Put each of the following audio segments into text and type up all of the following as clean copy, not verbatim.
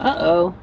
Uh-oh.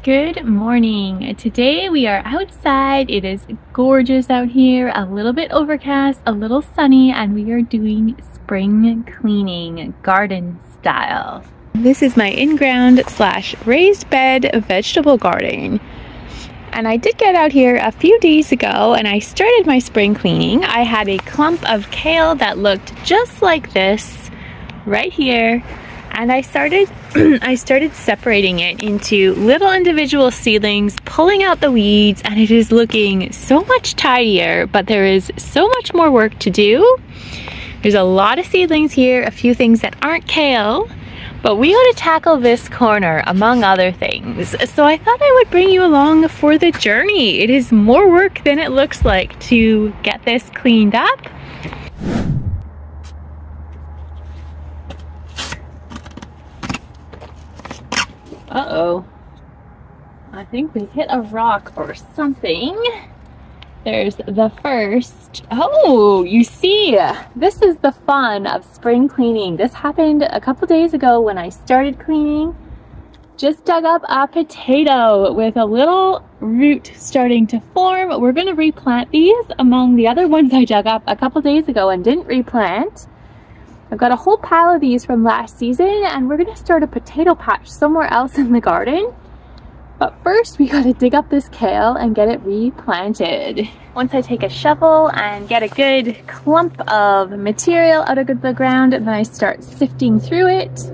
Good morning. Today we are outside. It is gorgeous out here, a little bit overcast, a little sunny, and we are doing spring cleaning, garden style. This is my in-ground / raised bed vegetable garden. And I did get out here a few days ago and I started my spring cleaning. I had a clump of kale that looked just like this right here. And I started separating it into little individual seedlings, pulling out the weeds, and it is looking so much tidier, but there is so much more work to do. There's a lot of seedlings here, a few things that aren't kale, but we got to tackle this corner among other things. So I thought I would bring you along for the journey. It is more work than it looks like to get this cleaned up. Uh-oh. I think we hit a rock or something. There's the first. Oh, you see, this is the fun of spring cleaning. This happened a couple days ago when I started cleaning. Just dug up a potato with a little root starting to form. We're gonna replant these among the other ones I dug up a couple days ago and didn't replant. I've got a whole pile of these from last season and we're gonna start a potato patch somewhere else in the garden. But first we gotta dig up this kale and get it replanted. Once I take a shovel and get a good clump of material out of the ground, then I start sifting through it.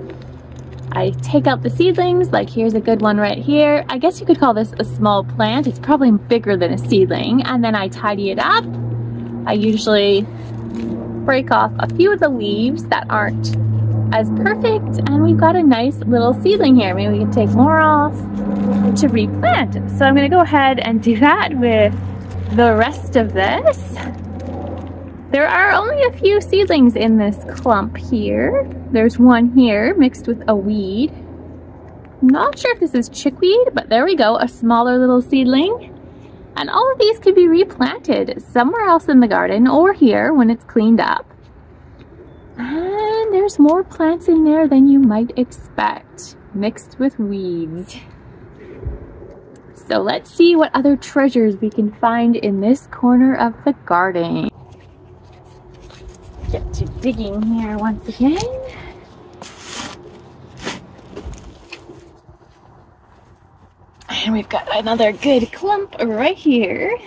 I take out the seedlings, like here's a good one right here. I guess you could call this a small plant. It's probably bigger than a seedling. And then I tidy it up. I usually break off a few of the leaves that aren't as perfect, and we've got a nice little seedling here. Maybe we can take more off to replant. So I'm going to go ahead and do that with the rest of this. There are only a few seedlings in this clump here. There's one here mixed with a weed. I'm not sure if this is chickweed, but there we go, a smaller little seedling. And all of these could be replanted somewhere else in the garden or here when it's cleaned up. And there's more plants in there than you might expect, mixed with weeds. So let's see what other treasures we can find in this corner of the garden. Get to digging here once again. And we've got another good clump right here.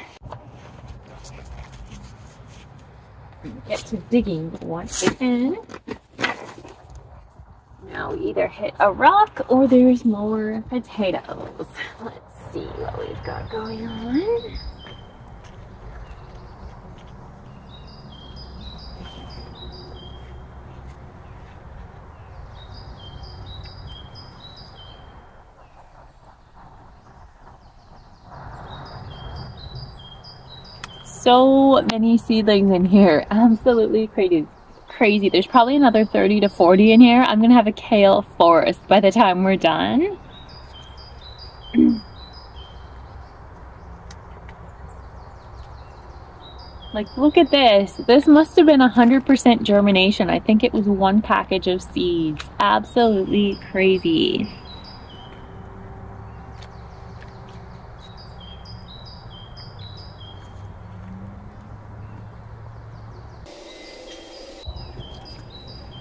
Get to digging once again. Now we either hit a rock or there's more potatoes. Let's see what we've got going on. So many seedlings in here, absolutely crazy. There's probably another 30 to 40 in here. I'm gonna have a kale forest by the time we're done. Like, look at this. This must have been 100% germination. I think it was one package of seeds. Absolutely crazy.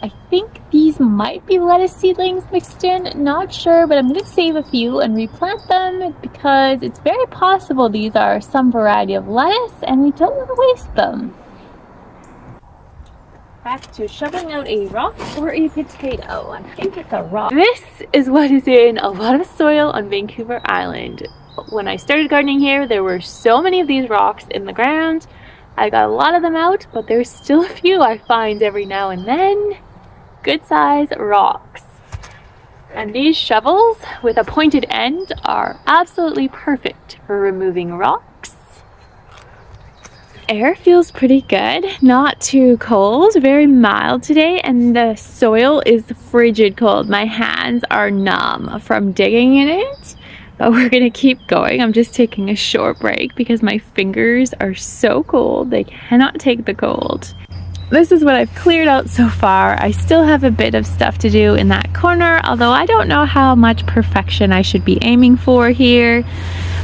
I think these might be lettuce seedlings mixed in, not sure, but I'm going to save a few and replant them because it's very possible these are some variety of lettuce and we don't want to waste them. Back to shoveling out a rock or a potato. I think it's a rock. This is what is in a lot of soil on Vancouver Island. When I started gardening here, there were so many of these rocks in the ground. I got a lot of them out, but there's still a few I find every now and then. Good size rocks. And these shovels with a pointed end are absolutely perfect for removing rocks. Air feels pretty good, not too cold, very mild today, and the soil is frigid cold. My hands are numb from digging in it, but we're gonna keep going. I'm just taking a short break because my fingers are so cold, they cannot take the cold. this is what I've cleared out so far. I still have a bit of stuff to do in that corner, although I don't know how much perfection I should be aiming for here.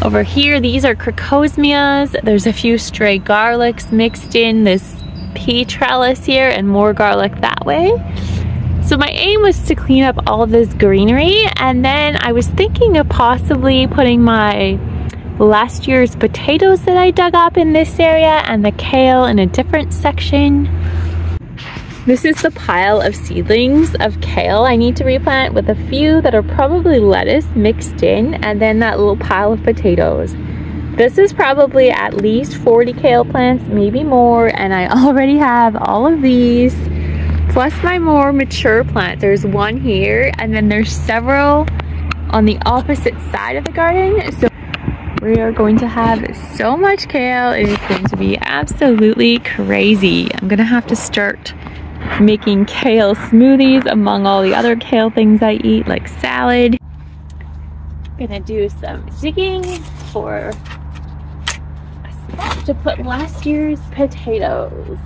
Over here, these are crocosmias. There's a few stray garlics mixed in this pea trellis here and more garlic that way. So my aim was to clean up all of this greenery, and then I was thinking of possibly putting my last year's potatoes that I dug up in this area and the kale in a different section. This is the pile of seedlings of kale I need to replant, with a few that are probably lettuce mixed in, and then that little pile of potatoes. This is probably at least 40 kale plants, maybe more, and I already have all of these, plus my more mature plant. There's one here, and then there's several on the opposite side of the garden. So we are going to have so much kale, it is going to be absolutely crazy. I'm gonna have to start making kale smoothies among all the other kale things I eat, like salad. Gonna do some digging for a spot to put last year's potatoes.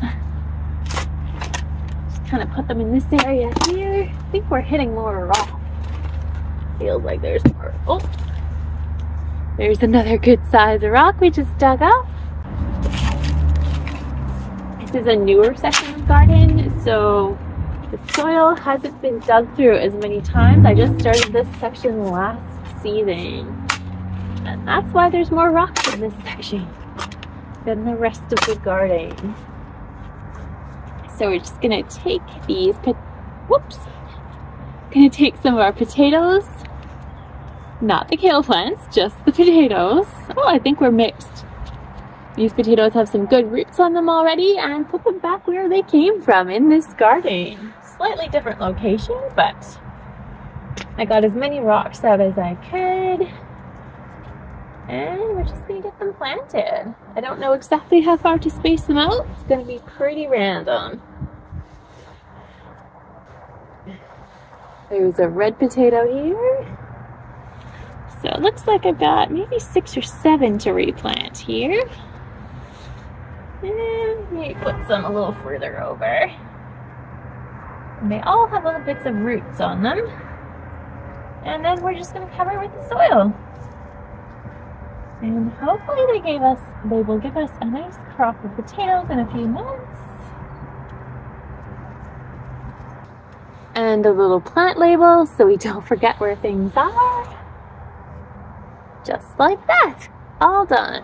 Just kind of put them in this area here. I think we're hitting more rock. Feels like there's more. Oh, there's another good size rock we just dug up. This is a newer section of the garden, so the soil hasn't been dug through as many times. I just started this section last season, and that's why there's more rocks in this section than the rest of the garden. So we're just gonna take these, gonna take some of our potatoes, not the kale plants, just the potatoes. Oh, I think we're mixed. These potatoes have some good roots on them already, and put them back where they came from in this garden. Slightly different location, but I got as many rocks out as I could, and we're just gonna get them planted. I don't know exactly how far to space them out. It's gonna be pretty random. There's a red potato here. So it looks like I've got maybe 6 or 7 to replant here. And maybe put some a little further over. And they all have little bits of roots on them. And then we're just going to cover it with the soil. And hopefully they will give us a nice crop of potatoes in a few months. And a little plant label so we don't forget where things are. Just like that, all done.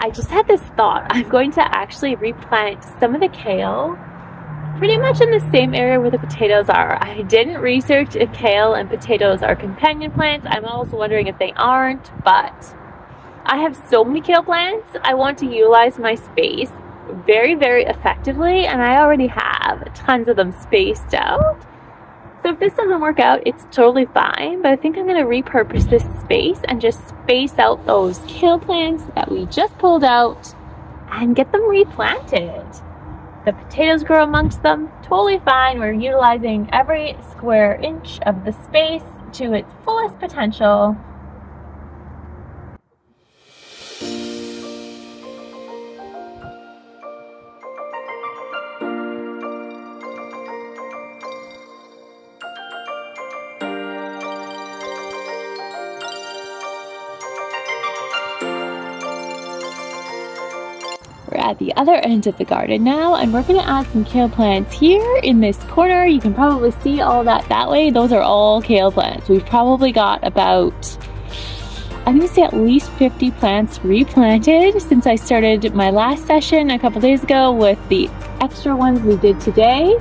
I just had this thought. I'm going to actually replant some of the kale pretty much in the same area where the potatoes are. I didn't research if kale and potatoes are companion plants. I'm also wondering if they aren't, but I have so many kale plants. I want to utilize my space very, very effectively, and I already have tons of them spaced out. So if this doesn't work out, it's totally fine, but I think I'm going to repurpose this space and just space out those kale plants that we just pulled out and get them replanted. The potatoes grow amongst them, totally fine. We're utilizing every square inch of the space to its fullest potential. We're at the other end of the garden now, and we're going to add some kale plants here in this corner. You can probably see all that way. Those are all kale plants. We've probably got about, I'm going to say at least 50 plants replanted since I started my last session a couple days ago with the extra ones we did today.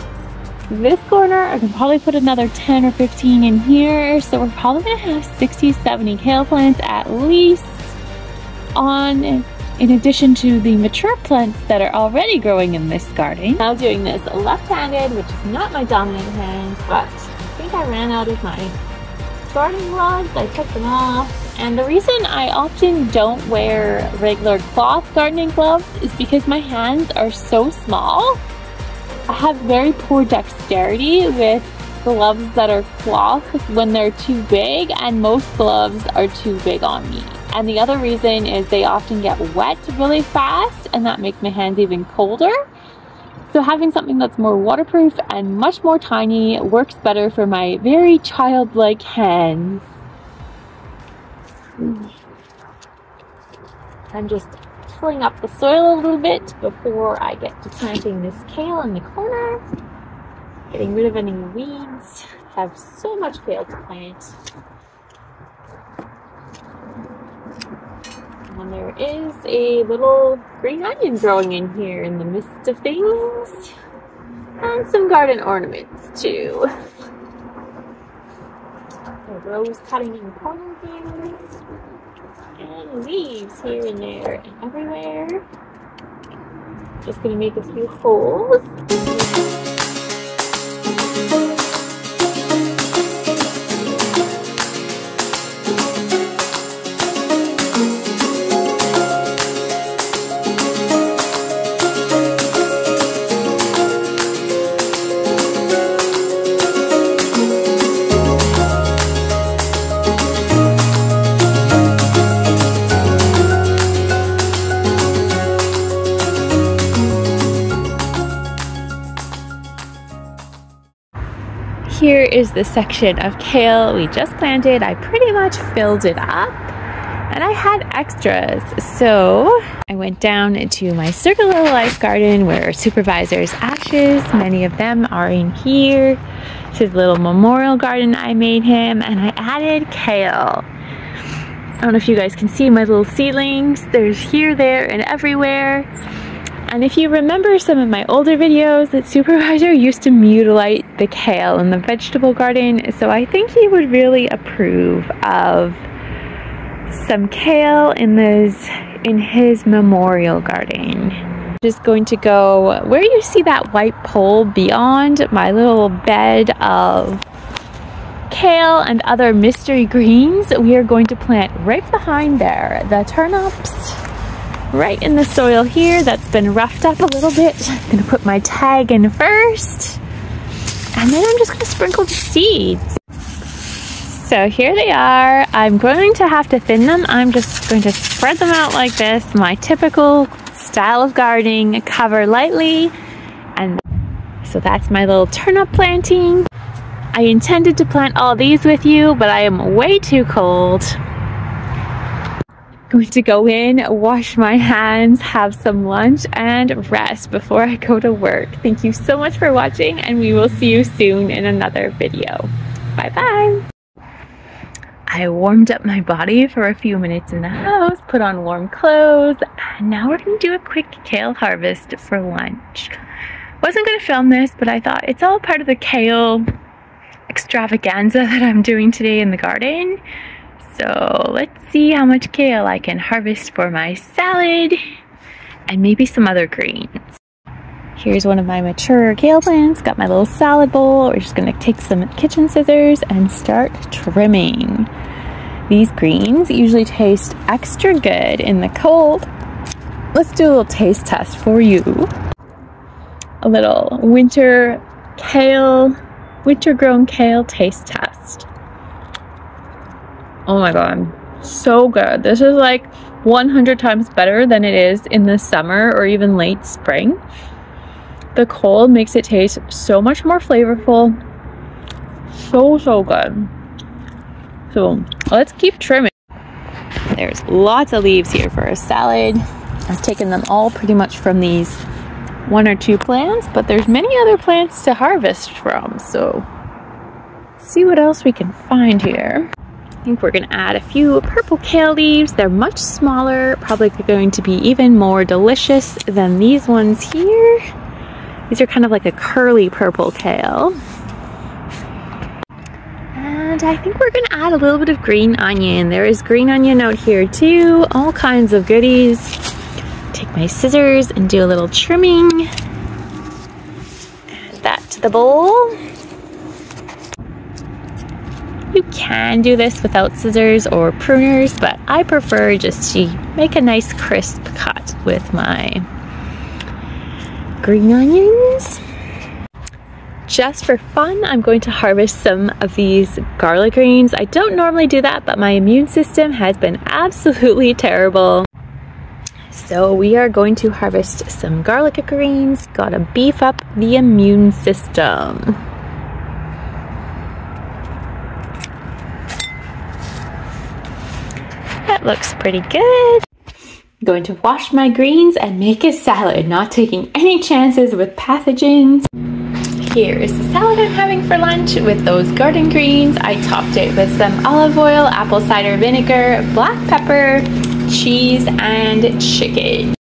This corner, I can probably put another 10 or 15 in here, so we're probably going to have 60, 70 kale plants at least on, in addition to the mature plants that are already growing in this garden. Now doing this left-handed, which is not my dominant hand, but I think I ran out of my garden gloves. I took them off. And the reason I often don't wear regular cloth gardening gloves is because my hands are so small. I have very poor dexterity with gloves that are cloth when they're too big, and most gloves are too big on me. And the other reason is they often get wet really fast, and that makes my hands even colder. So having something that's more waterproof and much more tiny works better for my very childlike hands. I'm just filling up the soil a little bit before I get to planting this kale in the corner. Getting rid of any weeds. I have so much kale to plant. And there is a little green onion growing in here in the midst of things. And some garden ornaments too. A rose cutting in the corner here. And leaves here and there and everywhere. Just gonna make a few holes. Here is the section of kale we just planted. I pretty much filled it up and I had extras. So I went down into my Circle of Life garden where supervisor's ashes, many of them are in here. This is a little memorial garden I made him, and I added kale. I don't know if you guys can see my little seedlings. There's here, there, and everywhere. And if you remember some of my older videos, that supervisor used to mutilate the kale in the vegetable garden, so I think he would really approve of some kale in his memorial garden. Just going to go where you see that white pole beyond my little bed of kale and other mystery greens. We are going to plant right behind there the turnips. Right in the soil here that's been roughed up a little bit. I'm gonna put my tag in first, and then I'm just gonna sprinkle the seeds. So here they are. I'm going to have to thin them. I'm just going to spread them out like this, my typical style of gardening, cover lightly. And so that's my little turnip planting. I intended to plant all these with you, but I am way too cold. Going to go in, wash my hands, have some lunch, and rest before I go to work. Thank you so much for watching, and we will see you soon in another video. Bye bye! I warmed up my body for a few minutes in the house, put on warm clothes, and now we're going to do a quick kale harvest for lunch. Wasn't going to film this, but I thought it's all part of the kale extravaganza that I'm doing today in the garden. So let's see how much kale I can harvest for my salad and maybe some other greens. Here's one of my mature kale plants. Got my little salad bowl. We're just gonna take some kitchen scissors and start trimming. These greens usually taste extra good in the cold. Let's do a little taste test for you. A little winter grown kale taste test. Oh my god, so good. This is like 100 times better than it is in the summer or even late spring. The cold makes it taste so much more flavorful. So good. So let's keep trimming. There's lots of leaves here for a salad. I've taken them all pretty much from these 1 or 2 plants, but there's many other plants to harvest from. So let's see what else we can find here. I think we're going to add a few purple kale leaves. They're much smaller, probably going to be even more delicious than these ones here. These are kind of like a curly purple kale. And I think we're going to add a little bit of green onion. There is green onion out here too, all kinds of goodies. Take my scissors and do a little trimming. Add that to the bowl. You can do this without scissors or pruners, but I prefer just to make a nice crisp cut with my green onions. Just for fun, I'm going to harvest some of these garlic greens. I don't normally do that, but my immune system has been absolutely terrible. So we are going to harvest some garlic greens. Gotta beef up the immune system. That looks pretty good. Going to wash my greens and make a salad, not taking any chances with pathogens. Here is the salad I'm having for lunch with those garden greens. I topped it with some olive oil, apple cider vinegar, black pepper, cheese, and chicken.